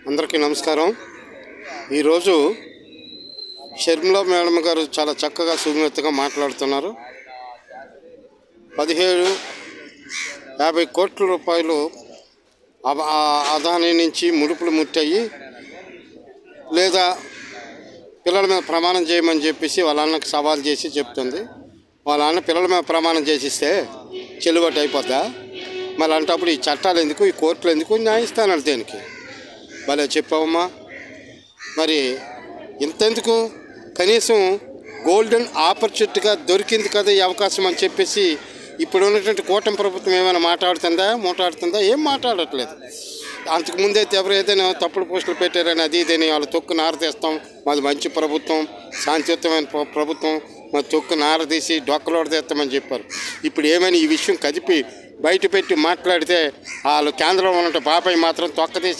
అందరికీ నమస్కారం. ఈరోజు షర్మిలా మేడం గారు చాలా చక్కగా సున్నితంగా మాట్లాడుతున్నారు. 1750 కోట్ల రూపాయలు అదాని నుంచి ముడుపులు ముట్టాయి, లేదా పిల్లల మీద ప్రమాణం చేయమని చెప్పేసి వాళ్ళ అన్నకు సవాల్ చేసి చెప్తుంది. వాళ్ళ అన్న పిల్లల మీద ప్రమాణం చేసిస్తే చెల్లుబాటు అయిపోద్దా? మళ్ళీ అంటప్పుడు ఈ చట్టాలు ఎందుకు, ఈ కోర్టులు ఎందుకు, న్యాయస్థానాలు దేనికి? భలే చెప్పావమ్మా. మరి ఇంతెందుకు, కనీసం గోల్డెన్ ఆపర్చునిటీగా దొరికింది కదా ఈ అవకాశం అని చెప్పేసి ఇప్పుడు ఉన్నటువంటి కూటమి ప్రభుత్వం ఏమైనా మాట్లాడుతుందా? ఏం మాట్లాడట్లేదు. అంతకుముందైతే ఎవరు ఏదైనా తప్పుడు పోస్టులు పెట్టారని అది ఇదని వాళ్ళు తొక్కు నారదీస్తాం, మాది మంచి ప్రభుత్వం, శాంతియుతమైన ప్రభుత్వం, మా తొక్కు నారదీసి డొక్కలోడదీస్తామని చెప్పారు. ఇప్పుడు ఏమైనా ఈ విషయం కదిపి బయట పెట్టి మాట్లాడితే వాళ్ళు కేంద్రంలో ఉన్న బాబాయ్ మాత్రం తొక్క తీసి